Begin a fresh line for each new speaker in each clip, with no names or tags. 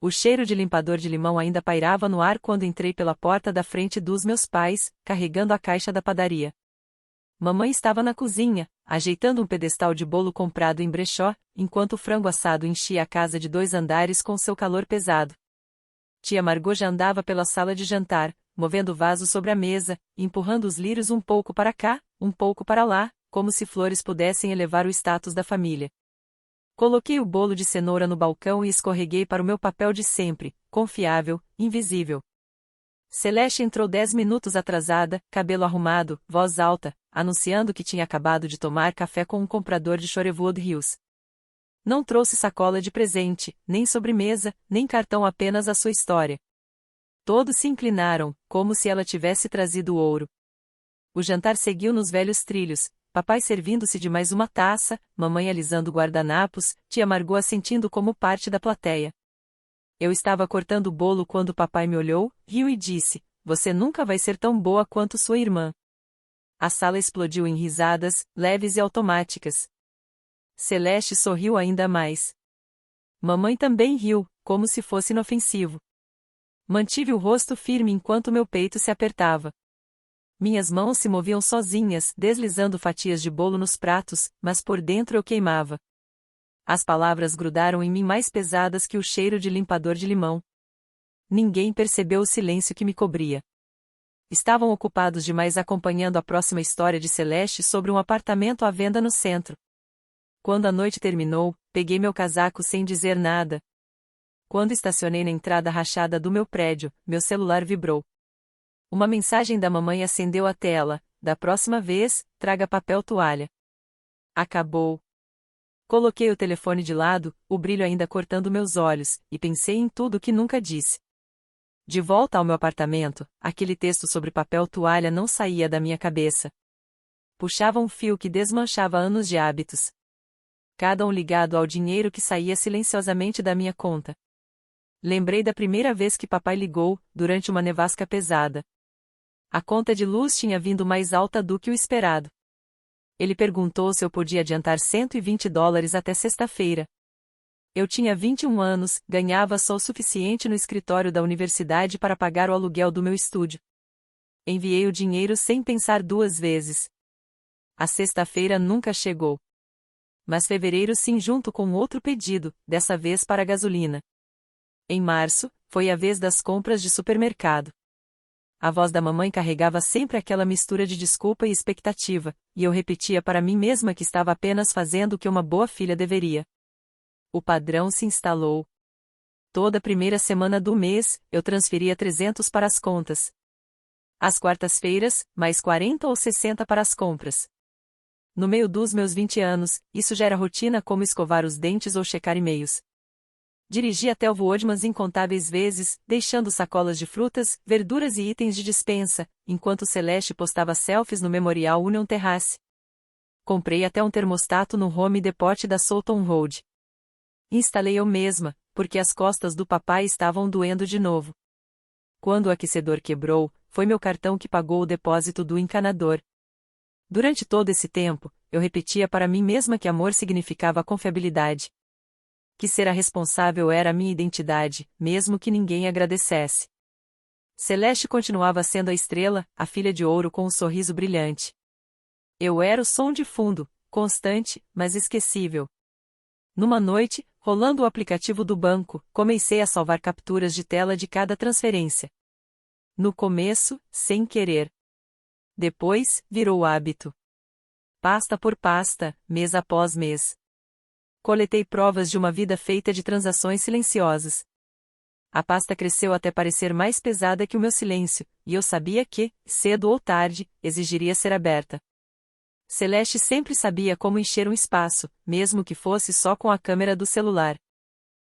O cheiro de limpador de limão ainda pairava no ar quando entrei pela porta da frente dos meus pais, carregando a caixa da padaria. Mamãe estava na cozinha, ajeitando um pedestal de bolo comprado em brechó, enquanto o frango assado enchia a casa de 2 andares com seu calor pesado. Tia Margot já andava pela sala de jantar, movendo vasos sobre a mesa, empurrando os lírios um pouco para cá, um pouco para lá, como se flores pudessem elevar o status da família. Coloquei o bolo de cenoura no balcão e escorreguei para o meu papel de sempre, confiável, invisível. Celeste entrou 10 minutos atrasada, cabelo arrumado, voz alta, anunciando que tinha acabado de tomar café com um comprador de Shorewood Hills. Não trouxe sacola de presente, nem sobremesa, nem cartão, apenas a sua história. Todos se inclinaram, como se ela tivesse trazido ouro. O jantar seguiu nos velhos trilhos, papai servindo-se de mais uma taça, mamãe alisando guardanapos, tia Margot assentindo como parte da plateia. Eu estava cortando o bolo quando papai me olhou, riu e disse: "Você nunca vai ser tão boa quanto sua irmã." A sala explodiu em risadas, leves e automáticas. Celeste sorriu ainda mais. Mamãe também riu, como se fosse inofensivo. Mantive o rosto firme enquanto meu peito se apertava. Minhas mãos se moviam sozinhas, deslizando fatias de bolo nos pratos, mas por dentro eu queimava. As palavras grudaram em mim mais pesadas que o cheiro de limpador de limão. Ninguém percebeu o silêncio que me cobria. Estavam ocupados demais acompanhando a próxima história de Celeste sobre um apartamento à venda no centro. Quando a noite terminou, peguei meu casaco sem dizer nada. Quando estacionei na entrada rachada do meu prédio, meu celular vibrou. Uma mensagem da mamãe acendeu a tela: "Da próxima vez, traga papel toalha." Acabou. Coloquei o telefone de lado, o brilho ainda cortando meus olhos, e pensei em tudo que nunca disse. De volta ao meu apartamento, aquele texto sobre papel toalha não saía da minha cabeça. Puxava um fio que desmanchava anos de hábitos. Cada um ligado ao dinheiro que saía silenciosamente da minha conta. Lembrei da primeira vez que papai ligou, durante uma nevasca pesada. A conta de luz tinha vindo mais alta do que o esperado. Ele perguntou se eu podia adiantar $120 até sexta-feira. Eu tinha 21 anos, ganhava só o suficiente no escritório da universidade para pagar o aluguel do meu estúdio. Enviei o dinheiro sem pensar 2 vezes. A sexta-feira nunca chegou. Mas fevereiro sim, junto com outro pedido, dessa vez para gasolina. Em março, foi a vez das compras de supermercado. A voz da mamãe carregava sempre aquela mistura de desculpa e expectativa, e eu repetia para mim mesma que estava apenas fazendo o que uma boa filha deveria. O padrão se instalou. Toda primeira semana do mês, eu transferia 300 para as contas. Às quartas-feiras, mais 40 ou 60 para as compras. No meio dos meus 20 anos, isso já era rotina, como escovar os dentes ou checar e-mails. Dirigi até o Woodmans incontáveis vezes, deixando sacolas de frutas, verduras e itens de despensa, enquanto Celeste postava selfies no Memorial Union Terrace. Comprei até um termostato no Home Depot da Sultan Road. Instalei eu mesma, porque as costas do papai estavam doendo de novo. Quando o aquecedor quebrou, foi meu cartão que pagou o depósito do encanador. Durante todo esse tempo, eu repetia para mim mesma que amor significava confiabilidade. Que ser a responsável era a minha identidade, mesmo que ninguém agradecesse. Celeste continuava sendo a estrela, a filha de ouro com um sorriso brilhante. Eu era o som de fundo, constante, mas esquecível. Numa noite, rolando o aplicativo do banco, comecei a salvar capturas de tela de cada transferência. No começo, sem querer. Depois, virou hábito. Pasta por pasta, mês após mês. Coletei provas de uma vida feita de transações silenciosas. A pasta cresceu até parecer mais pesada que o meu silêncio, e eu sabia que, cedo ou tarde, exigiria ser aberta. Celeste sempre sabia como encher um espaço, mesmo que fosse só com a câmera do celular.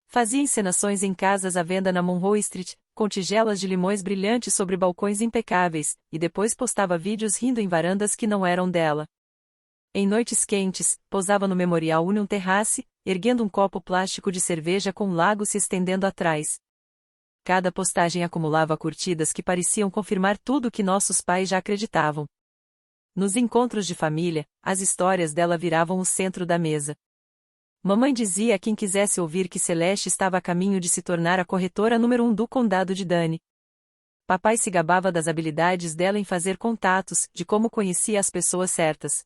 Fazia encenações em casas à venda na Monroe Street, com tigelas de limões brilhantes sobre balcões impecáveis, e depois postava vídeos rindo em varandas que não eram dela. Em noites quentes, posava no Memorial Union Terrace, erguendo um copo plástico de cerveja com um lago se estendendo atrás. Cada postagem acumulava curtidas que pareciam confirmar tudo o que nossos pais já acreditavam. Nos encontros de família, as histórias dela viravam o centro da mesa. Mamãe dizia a quem quisesse ouvir que Celeste estava a caminho de se tornar a corretora número 1 do condado de Dane. Papai se gabava das habilidades dela em fazer contatos, de como conhecia as pessoas certas.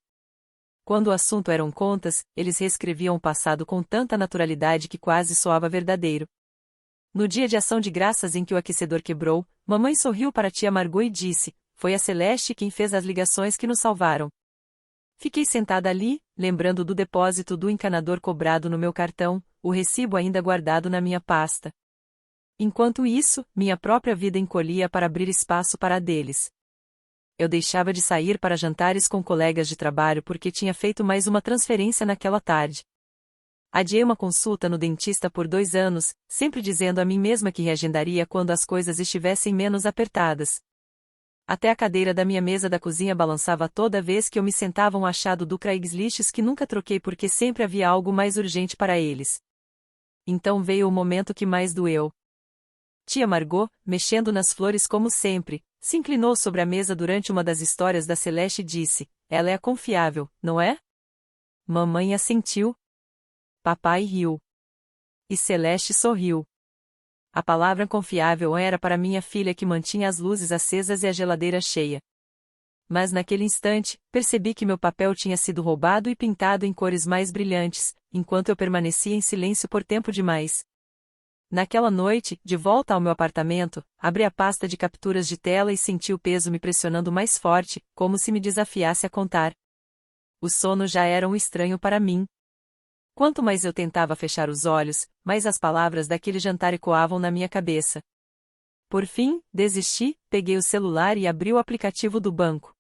Quando o assunto eram contas, eles reescreviam o passado com tanta naturalidade que quase soava verdadeiro. No dia de ação de graças em que o aquecedor quebrou, mamãe sorriu para tia Margot e disse: "Foi a Celeste quem fez as ligações que nos salvaram." Fiquei sentada ali, lembrando do depósito do encanador cobrado no meu cartão, o recibo ainda guardado na minha pasta. Enquanto isso, minha própria vida encolhia para abrir espaço para a deles. Eu deixava de sair para jantares com colegas de trabalho porque tinha feito mais uma transferência naquela tarde. Adiei uma consulta no dentista por 2 anos, sempre dizendo a mim mesma que reagendaria quando as coisas estivessem menos apertadas. Até a cadeira da minha mesa da cozinha balançava toda vez que eu me sentava um achado do Craigslist que nunca troquei porque sempre havia algo mais urgente para eles. Então veio o momento que mais doeu. Tia Margot, mexendo nas flores como sempre, se inclinou sobre a mesa durante uma das histórias da Celeste e disse: "Ela é confiável, não é?" Mamãe assentiu. Papai riu. E Celeste sorriu. A palavra confiável era para minha filha que mantinha as luzes acesas e a geladeira cheia. Mas naquele instante, percebi que meu papel tinha sido roubado e pintado em cores mais brilhantes, enquanto eu permanecia em silêncio por tempo demais. Naquela noite, de volta ao meu apartamento, abri a pasta de capturas de tela e senti o peso me pressionando mais forte, como se me desafiasse a contar. O sono já era um estranho para mim. Quanto mais eu tentava fechar os olhos, mais as palavras daquele jantar ecoavam na minha cabeça. Por fim, desisti, peguei o celular e abri o aplicativo do banco.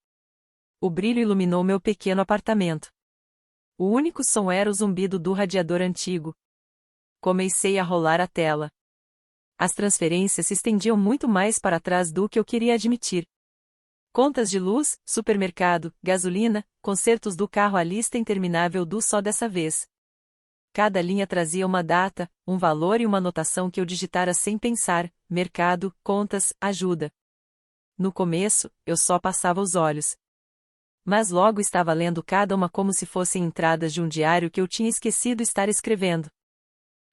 O brilho iluminou meu pequeno apartamento. O único som era o zumbido do radiador antigo. Comecei a rolar a tela. As transferências se estendiam muito mais para trás do que eu queria admitir. Contas de luz, supermercado, gasolina, consertos do carro, a lista interminável do só dessa vez. Cada linha trazia uma data, um valor e uma anotação que eu digitara sem pensar: mercado, contas, ajuda. No começo, eu só passava os olhos. Mas logo estava lendo cada uma como se fossem entradas de um diário que eu tinha esquecido estar escrevendo.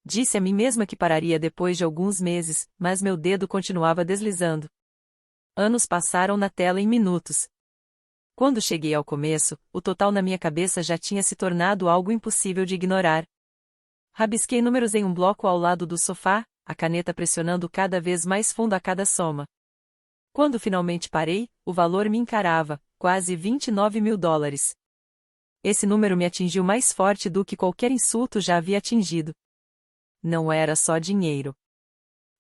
Disse a mim mesma que pararia depois de alguns meses, mas meu dedo continuava deslizando. Anos passaram na tela em minutos. Quando cheguei ao começo, o total na minha cabeça já tinha se tornado algo impossível de ignorar. Rabisquei números em um bloco ao lado do sofá, a caneta pressionando cada vez mais fundo a cada soma. Quando finalmente parei, o valor me encarava, quase $29.000. Esse número me atingiu mais forte do que qualquer insulto já havia atingido. Não era só dinheiro.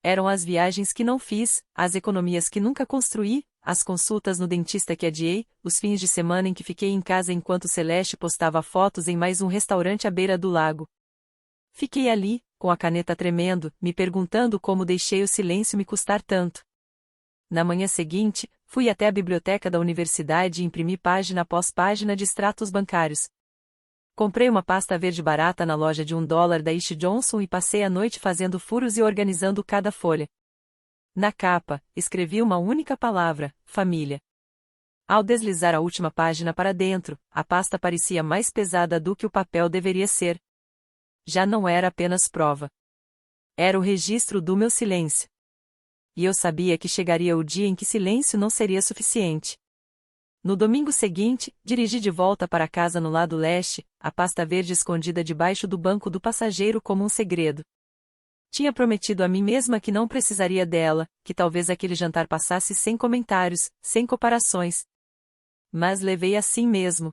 Eram as viagens que não fiz, as economias que nunca construí, as consultas no dentista que adiei, os fins de semana em que fiquei em casa enquanto Celeste postava fotos em mais um restaurante à beira do lago. Fiquei ali, com a caneta tremendo, me perguntando como deixei o silêncio me custar tanto. Na manhã seguinte, fui até a biblioteca da universidade e imprimi página após página de extratos bancários. Comprei uma pasta verde barata na loja de $1 da Ish Johnson e passei a noite fazendo furos e organizando cada folha. Na capa, escrevi uma única palavra: família. Ao deslizar a última página para dentro, a pasta parecia mais pesada do que o papel deveria ser. Já não era apenas prova. Era o registro do meu silêncio. E eu sabia que chegaria o dia em que silêncio não seria suficiente. No domingo seguinte, dirigi de volta para casa no lado leste, a pasta verde escondida debaixo do banco do passageiro como um segredo. Tinha prometido a mim mesma que não precisaria dela, que talvez aquele jantar passasse sem comentários, sem comparações. Mas levei assim mesmo.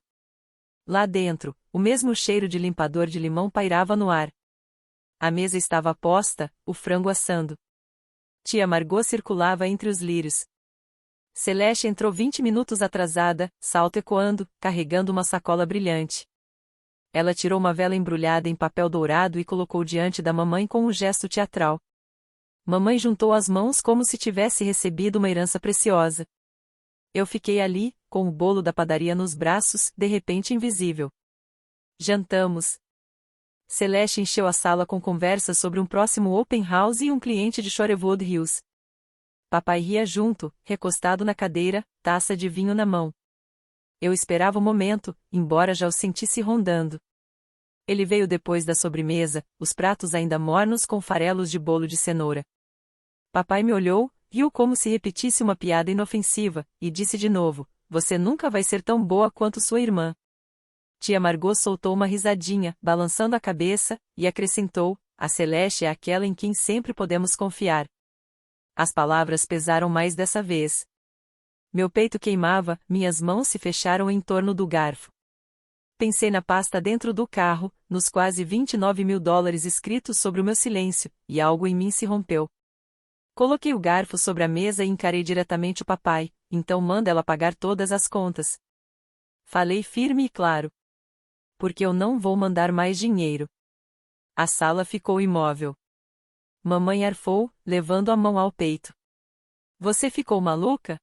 Lá dentro, o mesmo cheiro de limpador de limão pairava no ar. A mesa estava posta, o frango assando. Tia Margot circulava entre os lírios. Celeste entrou 20 minutos atrasada, salto ecoando, carregando uma sacola brilhante. Ela tirou uma vela embrulhada em papel dourado e colocou diante da mamãe com um gesto teatral. Mamãe juntou as mãos como se tivesse recebido uma herança preciosa. Eu fiquei ali, com o bolo da padaria nos braços, de repente invisível. Jantamos. Celeste encheu a sala com conversas sobre um próximo open house e um cliente de Shorewood Hills. Papai ria junto, recostado na cadeira, taça de vinho na mão. Eu esperava o momento, embora já o sentisse rondando. Ele veio depois da sobremesa, os pratos ainda mornos com farelos de bolo de cenoura. Papai me olhou, riu como se repetisse uma piada inofensiva, e disse de novo: "Você nunca vai ser tão boa quanto sua irmã." Tia Margot soltou uma risadinha, balançando a cabeça, e acrescentou: "A Celeste é aquela em quem sempre podemos confiar." As palavras pesaram mais dessa vez. Meu peito queimava, minhas mãos se fecharam em torno do garfo. Pensei na pasta dentro do carro, nos quase $29.000 escritos sobre o meu silêncio, e algo em mim se rompeu. Coloquei o garfo sobre a mesa e encarei diretamente o papai: "Então manda ela pagar todas as contas." Falei firme e claro. "Porque eu não vou mandar mais dinheiro." A sala ficou imóvel. Mamãe arfou, levando a mão ao peito. "Você ficou maluca?"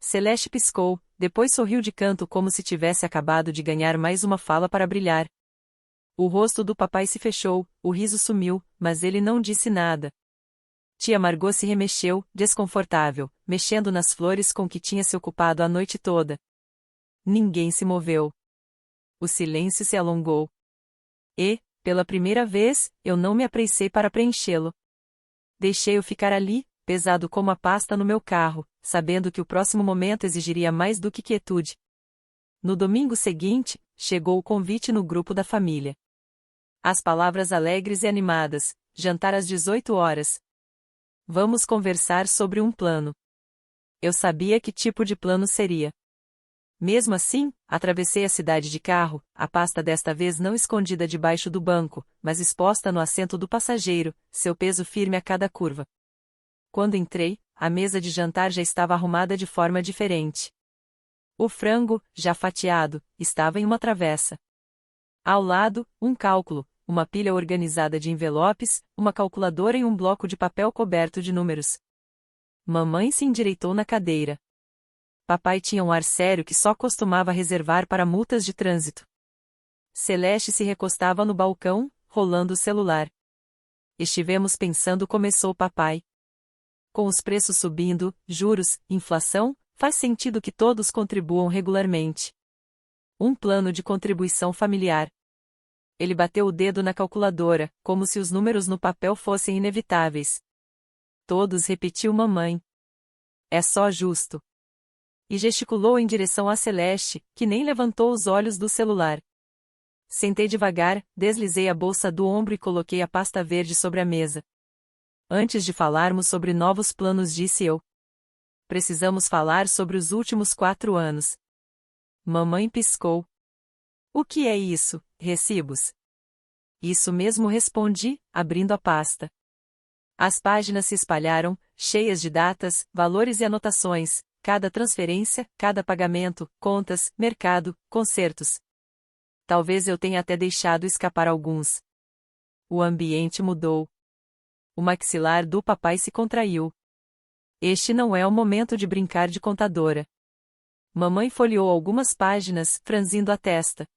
Celeste piscou, depois sorriu de canto como se tivesse acabado de ganhar mais uma fala para brilhar. O rosto do papai se fechou, o riso sumiu, mas ele não disse nada. Tia Margot se remexeu, desconfortável, mexendo nas flores com que tinha se ocupado a noite toda. Ninguém se moveu. O silêncio se alongou. E, pela primeira vez, eu não me apressei para preenchê-lo. Deixei-o ficar ali, pesado como a pasta no meu carro, sabendo que o próximo momento exigiria mais do que quietude. No domingo seguinte, chegou o convite no grupo da família. As palavras alegres e animadas: "Jantar às 18 horas. Vamos conversar sobre um plano." Eu sabia que tipo de plano seria. Mesmo assim, atravessei a cidade de carro, a pasta desta vez não escondida debaixo do banco, mas exposta no assento do passageiro, seu peso firme a cada curva. Quando entrei, a mesa de jantar já estava arrumada de forma diferente. O frango, já fatiado, estava em uma travessa. Ao lado, um cálculo, uma pilha organizada de envelopes, uma calculadora e um bloco de papel coberto de números. Mamãe se endireitou na cadeira. Papai tinha um ar sério que só costumava reservar para multas de trânsito. Celeste se recostava no balcão, rolando o celular. "Estivemos pensando", começou papai. "Com os preços subindo, juros, inflação, faz sentido que todos contribuam regularmente. Um plano de contribuição familiar." Ele bateu o dedo na calculadora, como se os números no papel fossem inevitáveis. "Todos", repetiu mamãe. "É só justo." E gesticulou em direção a Celeste, que nem levantou os olhos do celular. Sentei devagar, deslizei a bolsa do ombro e coloquei a pasta verde sobre a mesa. "Antes de falarmos sobre novos planos", disse eu, "precisamos falar sobre os últimos 4 anos." Mamãe piscou. "O que é isso, recibos?" "Isso mesmo", respondi, abrindo a pasta. As páginas se espalharam, cheias de datas, valores e anotações, cada transferência, cada pagamento, contas, mercado, concertos. Talvez eu tenha até deixado escapar alguns. O ambiente mudou. O maxilar do papai se contraiu. Este não é o momento de brincar de contadora. Mamãe folheou algumas páginas, franzindo a testa.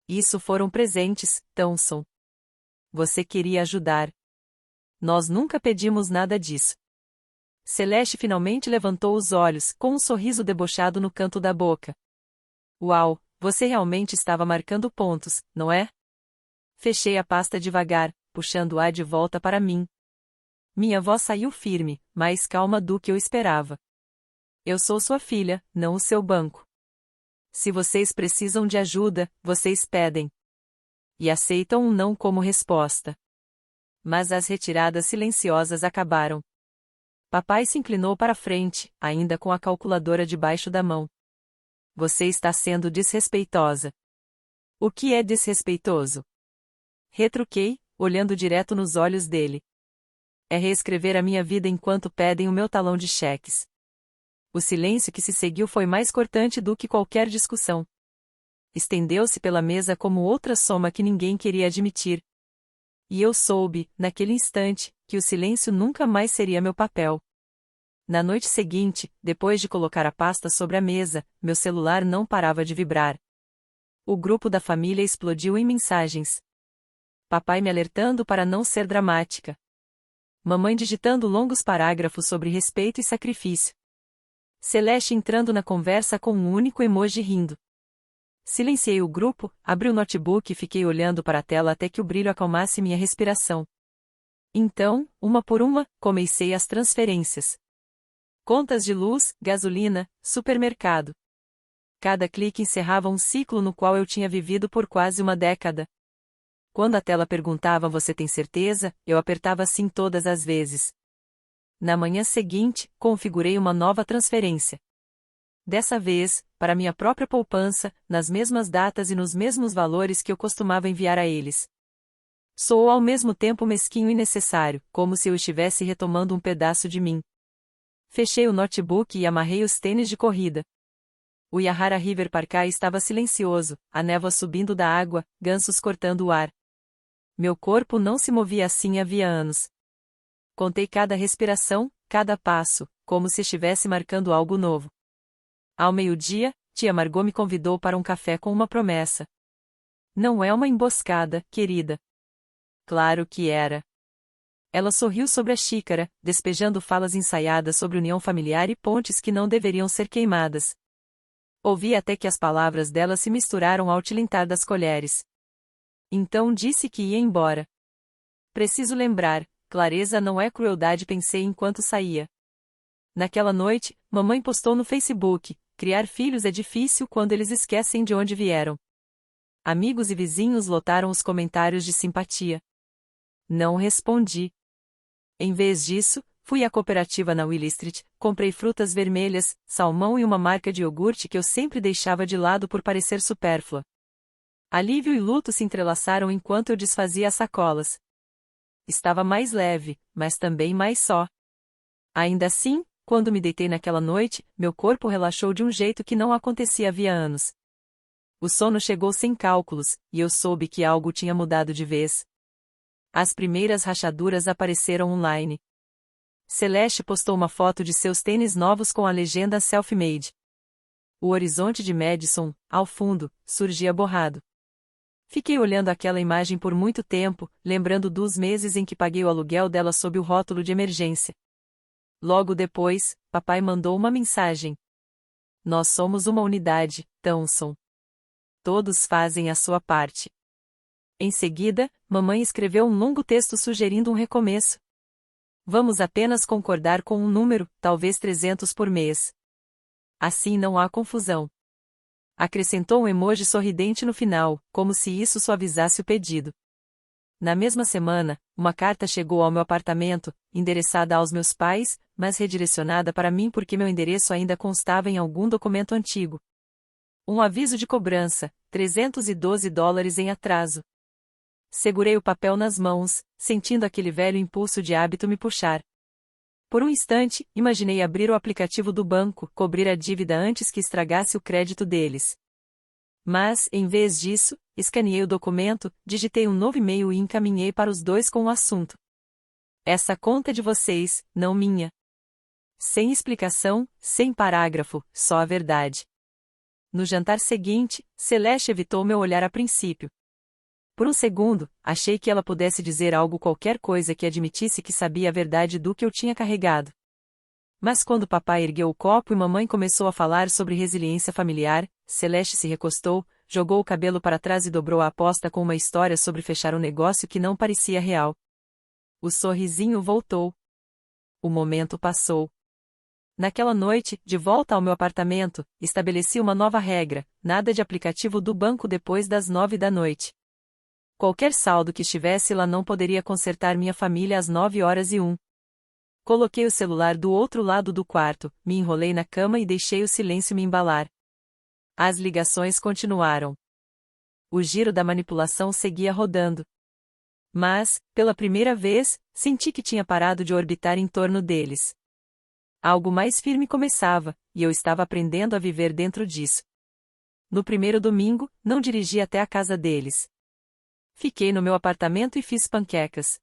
"Isso foram presentes, Thomson. Você queria ajudar. Nós nunca pedimos nada disso." Celeste finalmente levantou os olhos, com um sorriso debochado no canto da boca. "Uau, você realmente estava marcando pontos, não é?" Fechei a pasta devagar, puxando-a de volta para mim. Minha voz saiu firme, mais calma do que eu esperava. "Eu sou sua filha, não o seu banco. Se vocês precisam de ajuda, vocês pedem. E aceitam um não como resposta." Mas as retiradas silenciosas acabaram. Papai se inclinou para a frente, ainda com a calculadora debaixo da mão. "Você está sendo desrespeitosa." "O que é desrespeitoso?" retruquei, olhando direto nos olhos dele. "É reescrever a minha vida enquanto pedem o meu talão de cheques." O silêncio que se seguiu foi mais cortante do que qualquer discussão. Estendeu-se pela mesa como outra soma que ninguém queria admitir. E eu soube, naquele instante, que o silêncio nunca mais seria meu papel. Na noite seguinte, depois de colocar a pasta sobre a mesa, meu celular não parava de vibrar. O grupo da família explodiu em mensagens. Papai me alertando para não ser dramática. Mamãe digitando longos parágrafos sobre respeito e sacrifício. Celeste entrando na conversa com um único emoji rindo. Silenciei o grupo, abri o notebook e fiquei olhando para a tela até que o brilho acalmasse minha respiração. Então, uma por uma, comecei as transferências. Contas de luz, gasolina, supermercado. Cada clique encerrava um ciclo no qual eu tinha vivido por quase uma década. Quando a tela perguntava "Você tem certeza?", eu apertava sim todas as vezes. Na manhã seguinte, configurei uma nova transferência. Dessa vez, para minha própria poupança, nas mesmas datas e nos mesmos valores que eu costumava enviar a eles. Soou ao mesmo tempo mesquinho e necessário, como se eu estivesse retomando um pedaço de mim. Fechei o notebook e amarrei os tênis de corrida. O Yahara River Parkai estava silencioso, a névoa subindo da água, gansos cortando o ar. Meu corpo não se movia assim havia anos. Contei cada respiração, cada passo, como se estivesse marcando algo novo. Ao meio-dia, tia Margot me convidou para um café com uma promessa. Não é uma emboscada, querida. Claro que era. Ela sorriu sobre a xícara, despejando falas ensaiadas sobre união familiar e pontes que não deveriam ser queimadas. Ouvi até que as palavras dela se misturaram ao tilintar das colheres. Então disse que ia embora. Preciso lembrar, clareza não é crueldade, pensei enquanto saía. Naquela noite, mamãe postou no Facebook: criar filhos é difícil quando eles esquecem de onde vieram. Amigos e vizinhos lotaram os comentários de simpatia. Não respondi. Em vez disso, fui à cooperativa na Willy Street, comprei frutas vermelhas, salmão e uma marca de iogurte que eu sempre deixava de lado por parecer supérflua. Alívio e luto se entrelaçaram enquanto eu desfazia as sacolas. Estava mais leve, mas também mais só. Ainda assim, quando me deitei naquela noite, meu corpo relaxou de um jeito que não acontecia havia anos. O sono chegou sem cálculos, e eu soube que algo tinha mudado de vez. As primeiras rachaduras apareceram online. Celeste postou uma foto de seus tênis novos com a legenda Self-Made. O horizonte de Madison, ao fundo, surgia borrado. Fiquei olhando aquela imagem por muito tempo, lembrando dos meses em que paguei o aluguel dela sob o rótulo de emergência. Logo depois, papai mandou uma mensagem. Nós somos uma unidade, Townsend. Todos fazem a sua parte. Em seguida, mamãe escreveu um longo texto sugerindo um recomeço. Vamos apenas concordar com um número, talvez 300 por mês. Assim não há confusão. Acrescentou um emoji sorridente no final, como se isso suavizasse o pedido. Na mesma semana, uma carta chegou ao meu apartamento, endereçada aos meus pais, mas redirecionada para mim porque meu endereço ainda constava em algum documento antigo. Um aviso de cobrança, $312 em atraso. Segurei o papel nas mãos, sentindo aquele velho impulso de hábito me puxar. Por um instante, imaginei abrir o aplicativo do banco, cobrir a dívida antes que estragasse o crédito deles. Mas, em vez disso, escaneei o documento, digitei um novo e-mail e encaminhei para os dois com o assunto. Essa conta é de vocês, não minha. Sem explicação, sem parágrafo, só a verdade. No jantar seguinte, Celeste evitou meu olhar a princípio. Por um segundo, achei que ela pudesse dizer qualquer coisa que admitisse que sabia a verdade do que eu tinha carregado. Mas quando papai ergueu o copo e mamãe começou a falar sobre resiliência familiar, Celeste se recostou, jogou o cabelo para trás e dobrou a aposta com uma história sobre fechar um negócio que não parecia real. O sorrisinho voltou. O momento passou. Naquela noite, de volta ao meu apartamento, estabeleci uma nova regra: nada de aplicativo do banco depois das 9 da noite. Qualquer saldo que estivesse lá não poderia consertar minha família às 9h01. Coloquei o celular do outro lado do quarto, me enrolei na cama e deixei o silêncio me embalar. As ligações continuaram. O giro da manipulação seguia rodando. Mas, pela primeira vez, senti que tinha parado de orbitar em torno deles. Algo mais firme começava, e eu estava aprendendo a viver dentro disso. No primeiro domingo, não dirigi até a casa deles. Fiquei no meu apartamento e fiz panquecas.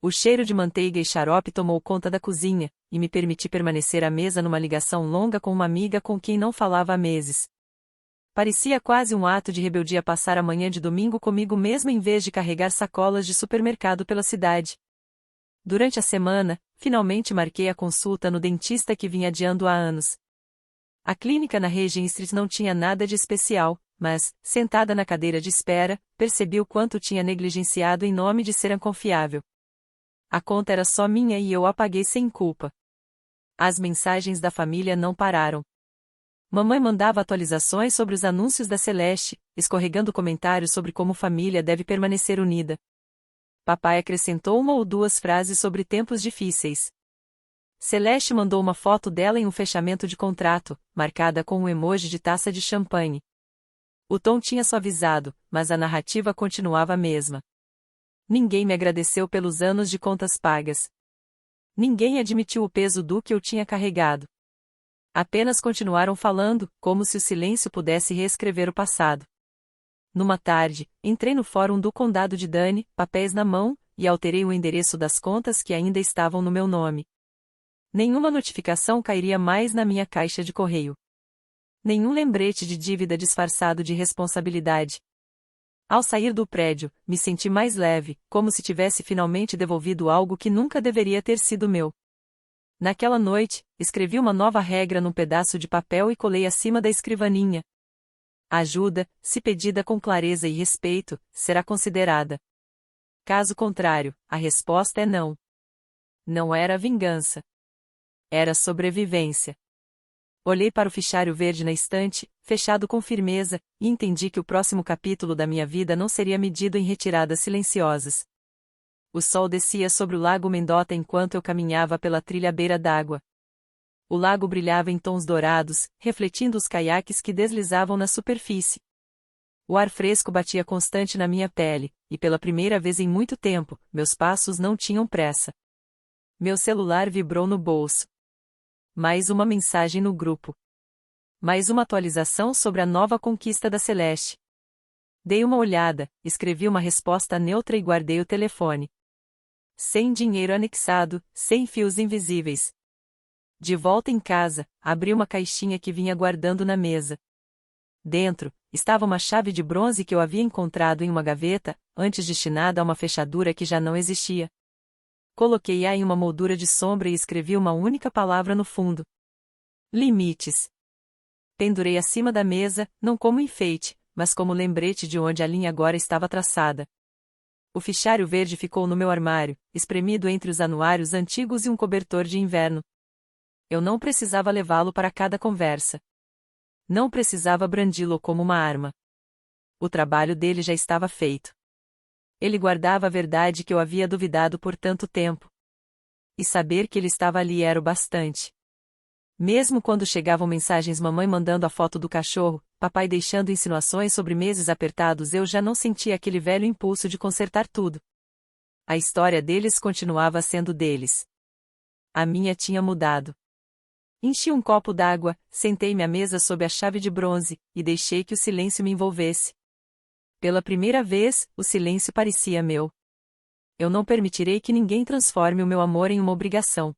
O cheiro de manteiga e xarope tomou conta da cozinha, e me permiti permanecer à mesa numa ligação longa com uma amiga com quem não falava há meses. Parecia quase um ato de rebeldia passar a manhã de domingo comigo mesma em vez de carregar sacolas de supermercado pela cidade. Durante a semana, finalmente marquei a consulta no dentista que vinha adiando há anos. A clínica na Regent Street não tinha nada de especial, mas, sentada na cadeira de espera, percebi o quanto tinha negligenciado em nome de ser confiável. A conta era só minha e eu a paguei sem culpa. As mensagens da família não pararam. Mamãe mandava atualizações sobre os anúncios da Celeste, escorregando comentários sobre como família deve permanecer unida. Papai acrescentou uma ou duas frases sobre tempos difíceis. Celeste mandou uma foto dela em um fechamento de contrato, marcada com um emoji de taça de champanhe. O tom tinha suavizado, mas a narrativa continuava a mesma. Ninguém me agradeceu pelos anos de contas pagas. Ninguém admitiu o peso do que eu tinha carregado. Apenas continuaram falando, como se o silêncio pudesse reescrever o passado. Numa tarde, entrei no fórum do condado de Dane, papéis na mão, e alterei o endereço das contas que ainda estavam no meu nome. Nenhuma notificação cairia mais na minha caixa de correio. Nenhum lembrete de dívida disfarçado de responsabilidade. Ao sair do prédio, me senti mais leve, como se tivesse finalmente devolvido algo que nunca deveria ter sido meu. Naquela noite, escrevi uma nova regra num pedaço de papel e colei acima da escrivaninha. Ajuda, se pedida com clareza e respeito, será considerada. Caso contrário, a resposta é não. Não era vingança. Era sobrevivência. Olhei para o fichário verde na estante, fechado com firmeza, e entendi que o próximo capítulo da minha vida não seria medido em retiradas silenciosas. O sol descia sobre o lago Mendota enquanto eu caminhava pela trilha à beira d'água. O lago brilhava em tons dourados, refletindo os caiaques que deslizavam na superfície. O ar fresco batia constante na minha pele, e pela primeira vez em muito tempo, meus passos não tinham pressa. Meu celular vibrou no bolso. Mais uma mensagem no grupo. Mais uma atualização sobre a nova conquista da Celeste. Dei uma olhada, escrevi uma resposta neutra e guardei o telefone. Sem dinheiro anexado, sem fios invisíveis. De volta em casa, abri uma caixinha que vinha guardando na mesa. Dentro, estava uma chave de bronze que eu havia encontrado em uma gaveta, antes destinada a uma fechadura que já não existia. Coloquei-a em uma moldura de sombra e escrevi uma única palavra no fundo. Limites. Pendurei acima da mesa, não como enfeite, mas como lembrete de onde a linha agora estava traçada. O fichário verde ficou no meu armário, espremido entre os anuários antigos e um cobertor de inverno. Eu não precisava levá-lo para cada conversa. Não precisava brandi-lo como uma arma. O trabalho dele já estava feito. Ele guardava a verdade que eu havia duvidado por tanto tempo. E saber que ele estava ali era o bastante. Mesmo quando chegavam mensagens, mamãe mandando a foto do cachorro, papai deixando insinuações sobre meses apertados, eu já não sentia aquele velho impulso de consertar tudo. A história deles continuava sendo deles. A minha tinha mudado. Enchi um copo d'água, sentei-me à mesa sob a chave de bronze, e deixei que o silêncio me envolvesse. Pela primeira vez, o silêncio parecia meu. Eu não permitirei que ninguém transforme o meu amor em uma obrigação.